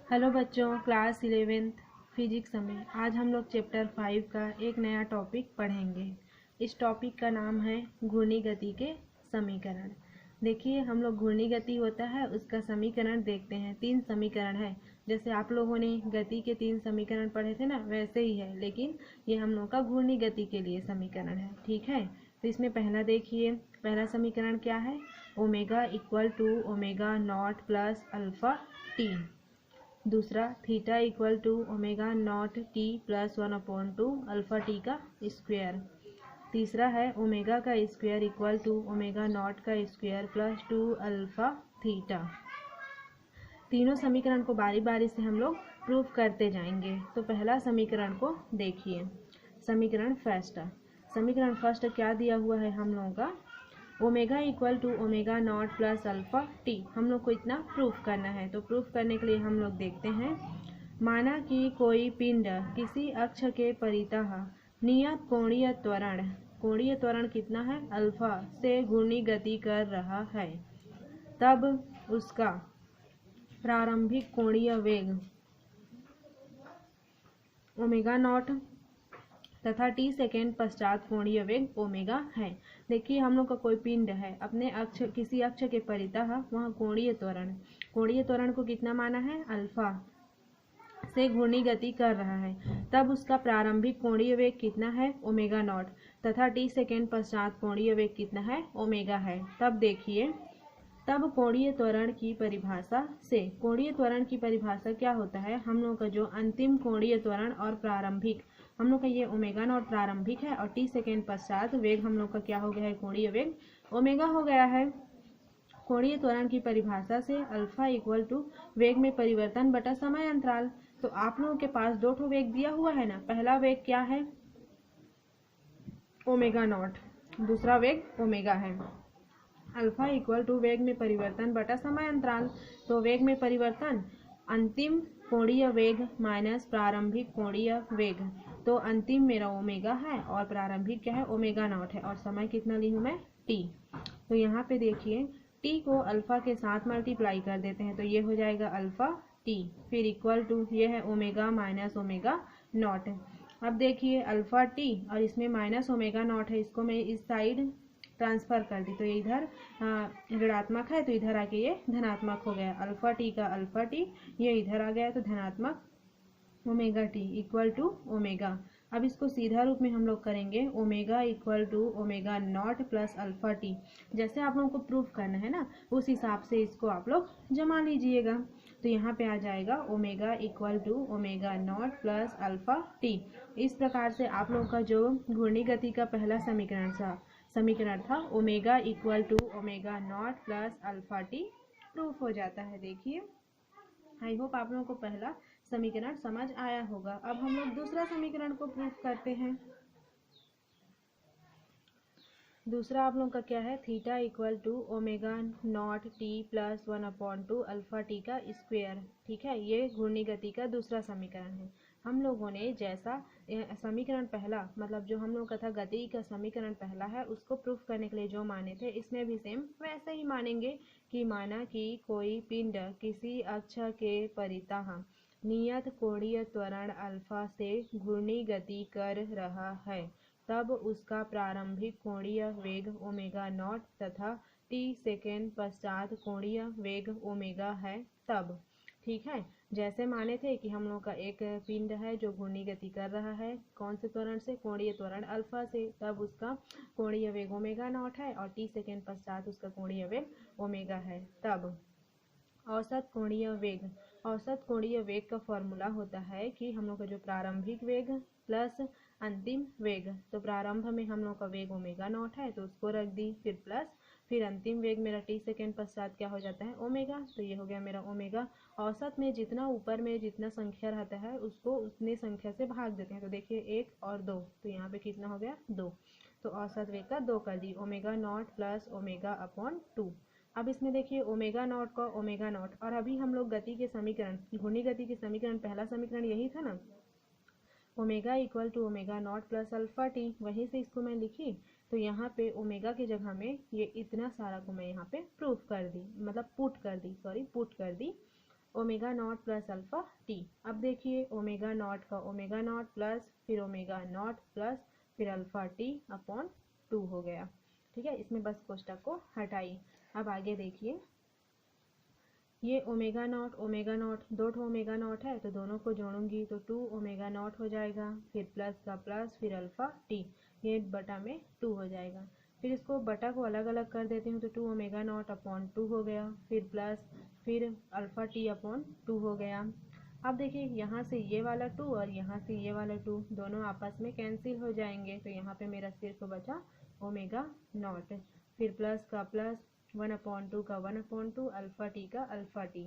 Hello बच्चों, class 11th physics में आज हम लोग चैप्टर 5 का एक नया टॉपिक पढ़ेंगे। इस टॉपिक का नाम है घूर्णी गति के समीकरण। देखिए, हम लोग घूर्णी गति होता है उसका समीकरण देखते हैं। 3 समीकरण है। जैसे आप लोगों ने गति के 3 समीकरण पढ़े थे ना, वैसे ही है, लेकिन ये हम लोग का घूर्णी गति के लिए समीकरण है। ठीक है, तो इसमें पहला देखिए, पहला समीकरण क्या है? Omega equal to omega naught plus alpha T. दूसरा, theta equal to omega naught T plus 1/2 alpha T का स्क्वायर। तीसरा है ओमेगा का square equal to omega naught का स्क्वायर प्लस 2 अल्फा थीटा। तीनों समीकरण को बारी बारी से हम लोग प्रूफ करते जाएंगे। तो पहला समीकरण को देखिए, समीकरण फर्स्ट क्या दिया हुआ है हम लोगों का? Omega equal to omega naught plus alpha t. हम लोग को इतना प्रूफ करना है। तो प्रूफ करने के लिए हम लोग देखते हैं, माना कि कोई पिंड किसी अक्ष के परितः नियत कोणीय त्वरण कितना है? अल्फा से घूर्णी गति कर रहा है, तब उसका प्रारंभिक कोणीय वेग ओमेगा नॉट तथा टी सेकेंड पश्चात कोणीय वेग ओमेगा है। देखिए, हम लोग का कोई पिंड है, अपने अक्ष किसी अक्ष के परितः, वहाँ कोणीय त्वरण को कितना माना है? अल्फा से घूर्णी गति कर रहा है, तब उसका प्रारंभिक कोणीय वेग कितना है? ओमेगा नॉट तथा टी सेकेंड पश्चात कोणीय वेग कितना है? ओमेगा है। तब देखिए, तब कोणीय त्वरण की परिभाषा क्या होता है? हम लोग का जो अंतिम कोणीय त्वरण और प्रारंभिक, हम लोग का ये ओमेगा नॉट प्रारंभिक है और टी सेकेंड पश्चात वेग हम लोग का क्या हो गया है? कोणीय वेग ओमेगा हो गया है। कोणीय त्वरण की परिभाषा से अल्फा इक्वल टू वेग में परिवर्तन बटा समय अंतराल। तो आप लोगों के पास दो ठो वेग दिया हुआ है ना। पहला वेग क्या है? ओमेगा नॉट, दूसरा वेग ओमेगा है। अल्फा इक्वल टू वेग में परिवर्तन बटा समय अंतराल। तो वेग में परिवर्तन अंतिम कोणीय वेग माइनस प्रारंभिक कोणीय वेग। तो अंतिम मेरा ओमेगा है और प्रारंभिक क्या है? ओमेगा नॉट है। और समय कितना ली हूँ मैं? टी। तो यहाँ पे देखिए, टी को अल्फा के साथ मल्टीप्लाई कर देते हैं, तो ये हो जाएगा अल्फा टी, फिर इक्वल टू ये है ओमेगा माइनस ओमेगा नॉट। अब देखिए, अल्फा टी और इसमें माइनस ओमेगा नॉट है, इसको मैं इस साइड ट्रांसफर कर दी, तो ये इधर ऋणात्मक है, तो इधर आके ये धनात्मक हो गया। अल्फा टी का अल्फा टी ये इधर आ गया, तो धनात्मक omega t equal to omega. अब इसको सीधा रूप में हम लोग करेंगे, omega equal to omega naught plus alpha t. जैसे आप लोगों को प्रूफ करना है ना, उस हिसाब से इसको आप लोग जमा लीजिएगा। तो यहाँ पे आ जाएगा omega equal to omega naught plus alpha t. इस प्रकार से आप लोगों का जो घूर्णी गति का पहला समीकरण था omega equal to omega naught plus alpha t proof हो जाता है। देखिए, आई होप आप लोगों को पहला समीकरण समझ आया होगा। अब हम लोग दूसरा समीकरण को प्रूफ करते हैं। दूसरा आप लोगों का क्या है? Theta equal to omega naught T plus 1/2 alpha T का स्क्वायर। ठीक है, ये घूर्णी गति का दूसरा समीकरण है। हम लोगों ने जैसा समीकरण पहला, मतलब जो हम लोग का था गति का समीकरण पहला है, उसको प्रूफ करने के लिए जो माने थे, इसमें भी सेम वैसे ही मानेंगे कि माना कि कोई पिंड किसी अक्ष के परितः नियत कोणीय त्वरण अल्फा से घूर्णी गति कर रहा है, तब उसका प्रारंभिक कोणीय वेग ओमेगा नॉट तथा टी सेकेंड पश्चात कोणीय वेग ओमेगा है, तब। ठीक है, जैसे माने थे कि हम लोग का एक पिंड है जो घूर्णी गति कर रहा है, कौन से त्वरण से? कोणीय त्वरण अल्फा से, तब उसका कोणीय वेग ओमेगा नॉट है और टी सेकेंड पश्चात उसका कोणीय वेग ओमेगा है, तब। औसत कोणीय वेग का फॉर्मूला होता है कि हम लोग का जो प्रारंभिक वेग प्लस अंतिम वेग, तो प्रारंभ में हम लोग का वेग ओमेगा नॉट है, तो उसको रख दी, फिर प्लस, फिर अंतिम वेग मेरा टी सेकेंड पश्चात क्या हो जाता है? ओमेगा। तो ये हो गया मेरा ओमेगा। औसत में जितना ऊपर में जितना संख्या रहता है उसको उतने संख्या से भाग देते हैं। तो देखिए 1 और 2, तो यहाँ पे कितना हो गया? 2। तो औसत वेग का 2 कर दी, omega naught plus omega upon 2। अब इसमें देखिए ओमेगा नॉट का ओमेगा नॉट, और अभी हम लोग गति के समीकरण, घूर्णी गति के समीकरण, पहला समीकरण यही था ना, omega equal to omega naught plus alpha t, वहीं से इसको मैं लिखी। तो यहाँ पे ओमेगा की जगह में ये इतना सारा को मैं यहाँ पे प्रूफ कर दी, मतलब पुट कर दी। Omega naught plus alpha T. अब देखिए ओमेगा नॉट का ओमेगा नॉट प्लस फिर ओमेगा नॉट प्लस फिर अल्फ़ा टी अपॉन 2 हो गया। ठीक है, इसमें बस कोष्टक को हटाइए। अब आगे देखिए, ये ओमेगा नॉट दो ठो ओमेगा नॉट है तो दोनों को जोड़ूंगी तो 2 ओमेगा नॉट हो जाएगा, फिर प्लस का प्लस फिर अल्फ़ा टी, ये बटा में 2 हो जाएगा। फिर इसको बटा को अलग अलग कर देती हूँ तो 2 ओमेगा नॉट अपॉन 2 हो गया, फिर प्लस फिर अल्फ़ा टी अपॉन 2 हो गया। अब देखिए यहाँ से ये वाला 2 और यहाँ से ये वाला 2 दोनों आपस में कैंसिल हो जाएंगे, तो यहाँ पे मेरा सिर्फ बचा ओमेगा नॉट, फिर प्लस का प्लस 1/2 का 1/2 अल्फ़ा टी का अल्फ़ा टी।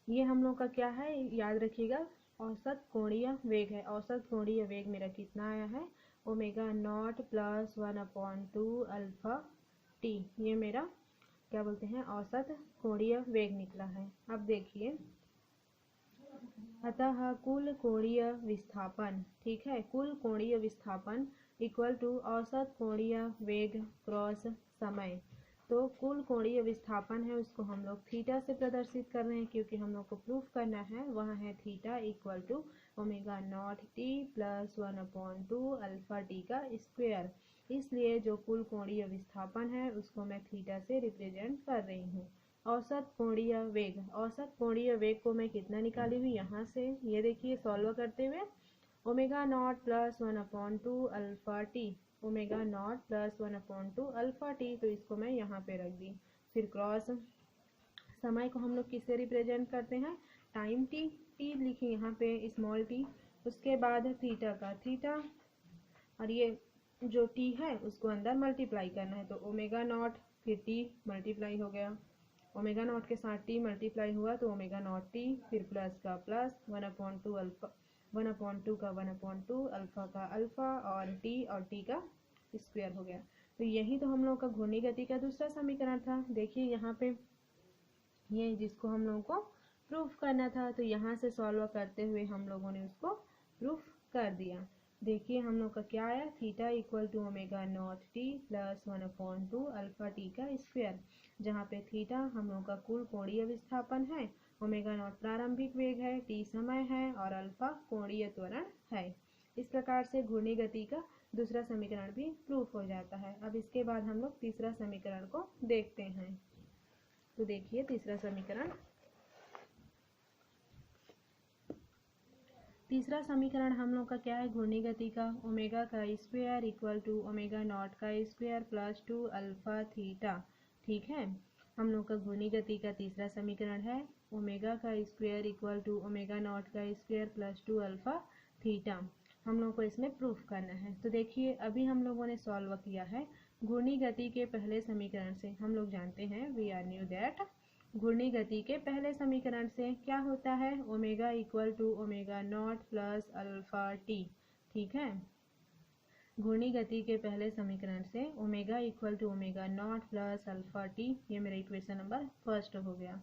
ये हम लोग का क्या है याद रखिएगा, औसत कोणीय वेग है। औसत कोणीय वेग मेरा कितना आया है, omega naught plus 1/2 alpha T, ये मेरा क्या बोलते हैं औसत कोणीय वेग निकला है। अब देखिए, अतः कुल कोणीय विस्थापन, ठीक है, कुल कोणीय विस्थापन इक्वल टू औसत कोणीय वेग क्रॉस समय। तो कुल कोणीय विस्थापन है उसको हम लोग थीटा से प्रदर्शित कर रहे हैं, क्योंकि हम लोग को प्रूफ करना है, वह है theta equal to omega naught T plus 1/2 alpha T का स्क्वायर। इसलिए जो कुल कोणीय विस्थापन है उसको मैं थीटा से रिप्रेजेंट कर रही हूँ। औसत कोणीय वेग, औसत कोणीय वेग को मैं कितना निकाली हुई यहाँ से, ये देखिए सॉल्व करते हुए, omega naught plus 1/2 alpha T, omega naught plus 1/2 alpha T, तो इसको मैं यहाँ पे रख दी। फिर क्रॉस समय को हम लोग किससे रिप्रेजेंट करते हैं, टाइम टी, टी लिखी यहाँ पे स्मॉल टी, उसके बाद थीटा का थीटा, और ये जो टी है उसको अंदर मल्टीप्लाई करना है, तो ओमेगा नॉट फिर टी मल्टीप्लाई हो गया, ओमेगा नॉट के साथ टी मल्टीप्लाई हुआ तो ओमेगा नॉट टी, फिर प्लस का प्लस 1/2 अल्फ़ा, 1/2 का 1/2 अल्फ़ा का अल्फ़ा और टी का स्क्वायर हो गया। तो यही तो हम लोग का घूर्णी गति का दूसरा समीकरण था। देखिए यहाँ पे ये जिसको हम लोगों को प्रूफ करना था, तो यहाँ से सॉल्व करते हुए हम लोगों ने उसको प्रूफ कर दिया। देखिए हम लोग का क्या आया, theta equal to omega naught T plus 1/2 alpha T का स्क्वायर, जहाँ पे थीटा हम लोग का कुल कोणीय विस्थापन है, ओमेगा नॉट प्रारंभिक वेग है, टी समय है और अल्फ़ा कोणीय त्वरण है। इस प्रकार से घूर्णी गति का दूसरा समीकरण भी प्रूफ हो जाता है। अब इसके बाद हम लोग तीसरा समीकरण को देखते हैं। तो देखिए तीसरा समीकरण, तीसरा समीकरण हम लोग का क्या है, घूर्णी गति का ओमेगा का square equal to omega naught का स्क्वायर प्लस 2 अल्फ़ा थीटा। ठीक है, हम लोग का घूर्णी गति का तीसरा समीकरण है ओमेगा का square equal to omega naught का स्क्वायर प्लस 2 अल्फ़ा थीटा। हम लोग को इसमें प्रूफ करना है। तो देखिए अभी हम लोगों ने सॉल्व किया है घूर्णी गति के पहले समीकरण से। हम लोग जानते हैं, वी आर न्यू दैट, घूर्णी गति के पहले समीकरण से क्या होता है, omega equal to omega naught plus alpha T. ठीक है, घूर्णी गति के पहले समीकरण से omega equal to omega naught plus alpha T, ये मेरा इक्वेशन नंबर फर्स्ट हो गया।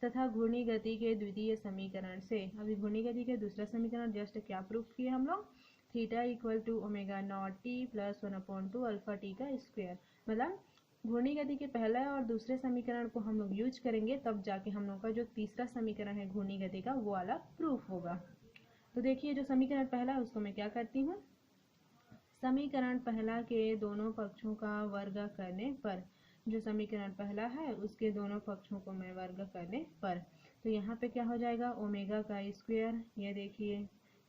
तथा घूर्णी गति के द्वितीय समीकरण से, अभी घूर्णी गति के दूसरा समीकरण जस्ट क्या प्रूफ किए हम लोग, theta equal to omega naught T plus 1/2 alpha T का स्क्वायर। मतलब घूर्णी गति के पहला और दूसरे समीकरण को हम लोग यूज करेंगे, तब जाके हम लोग का जो तीसरा समीकरण है घूर्णी गति का वो वाला प्रूफ होगा। तो देखिए जो समीकरण पहला है उसको मैं क्या करती हूँ, समीकरण पहला के दोनों पक्षों का वर्ग करने पर, जो समीकरण पहला है उसके दोनों पक्षों को मैं वर्ग करने पर, तो यहाँ पे क्या हो जाएगा, ओमेगा का स्क्वायर, ये देखिए,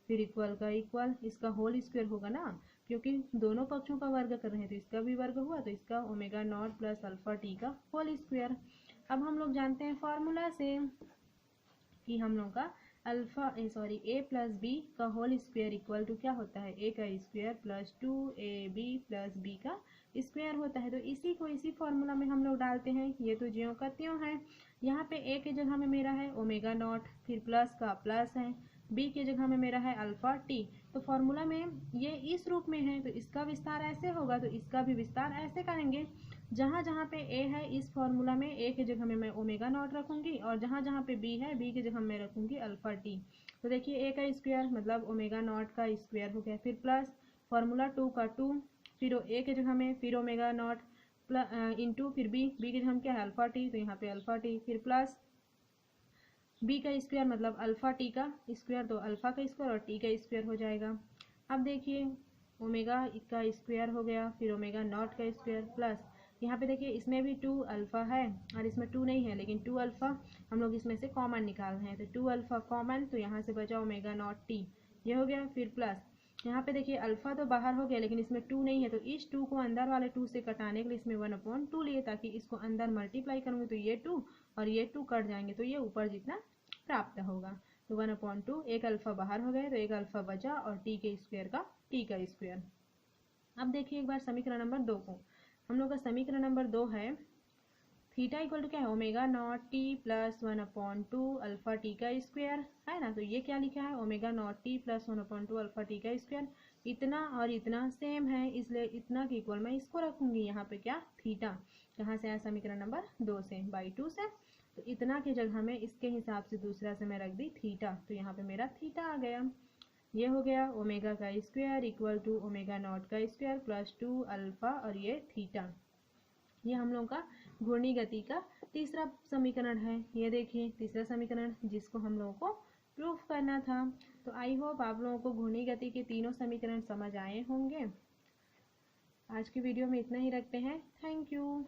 फिर इक्वल का इक्वल, इसका होल स्क्वायर होगा ना, क्योंकि दोनों पक्षों का वर्ग कर रहे हैं तो इसका भी वर्ग हुआ, तो इसका omega naught plus alpha T का होल स्क्वायर। अब हम लोग जानते हैं फॉर्मूला से कि हम लोग का ए प्लस बी का होल स्क्वायर इक्वल टू क्या होता है, ए का square plus 2ab plus B का स्क्वायर होता है। तो इसी को इसी फॉर्मूला में हम लोग डालते हैं, ये तो ज्यों का त्यों है। यहाँ पे ए के जगह में मेरा है ओमेगा नॉट, फिर प्लस का प्लस है, बी के जगह में मेरा है अल्फ़ा टी। तो फॉर्मूला में ये इस रूप में है तो इसका विस्तार ऐसे होगा, तो इसका भी विस्तार ऐसे करेंगे। जहाँ जहाँ पे ए है इस फॉर्मूला में ए के जगह में मैं ओमेगा नॉट रखूंगी, और जहाँ जहाँ पे बी है बी के जगह में रखूंगी अल्फ़ा टी। तो देखिए ए का स्क्वायर मतलब ओमेगा नॉट का स्क्वायर हो गया, फिर प्लस फॉर्मूला 2 का 2, फिर ए के जगह में फिर ओमेगा नॉट इंटू फिर बी के जगह में क्या है अल्फ़ा टी, तो यहाँ पे अल्फ़ा टी, फिर प्लस बी का स्क्वायर मतलब अल्फा टी का स्क्वायर, तो अल्फा का स्क्वायर और टी का स्क्वायर हो जाएगा। अब देखिए ओमेगा का स्क्वायर हो गया, फिर ओमेगा नॉट का स्क्वायर प्लस यहाँ पे देखिए इसमें भी 2 अल्फा है और इसमें 2 नहीं है, लेकिन 2 अल्फा हम लोग इसमें से कॉमन निकाल रहे हैं, तो 2 अल्फा कॉमन, तो यहाँ से बचा ओमेगा नॉट टी, ये हो गया। फिर प्लस यहाँ पे देखिए अल्फा तो बाहर हो गया लेकिन इसमें 2 नहीं है, तो इस 2 को अंदर वाले 2 से कटाने के लिए इसमें 1/2 लिए, ताकि इसको अंदर मल्टीप्लाई करूँगी तो ये 2 और ये 2 कट जाएंगे, तो ये ऊपर जितना प्राप्त होगा। तो 1/2, एक अल्फा बाहर हो गया तो एक अल्फा बचा और टी के स्क्वायर का टी का स्क्वायर। अब देखिए एक बार समीकरण नंबर 2 को, हम लोग का समीकरण नंबर 2 है थीटा इक्वल टू क्या है omega naught T plus 1/2 alpha T का स्क्वायर है ना। तो ये क्या लिखा है omega naught T plus 1/2 alpha T का स्क्वायर, इतना और इतना सेम है इसलिए इतना के इक्वल मैं इसको रखूंगी यहाँ पे क्या थीटा। कहाँ से आया समीकरण नंबर 2 से, बाई 2 से, तो इतना की जगह में इसके हिसाब से दूसरा से मैं रख दी थीटा, तो यहाँ पे मेरा थीटा आ गया। ये हो गया ओमेगा का square equal to omega naught का स्क्वायर प्लस 2 अल्फा और ये थीटा। ये हम लोग का घूर्णी गति का तीसरा समीकरण है। ये देखिए तीसरा समीकरण जिसको हम लोगों को प्रूफ करना था। तो आई होप आप लोगों को घूर्णी गति के तीनों समीकरण समझ आए होंगे। आज की वीडियो में इतना ही रखते हैं। Thank you.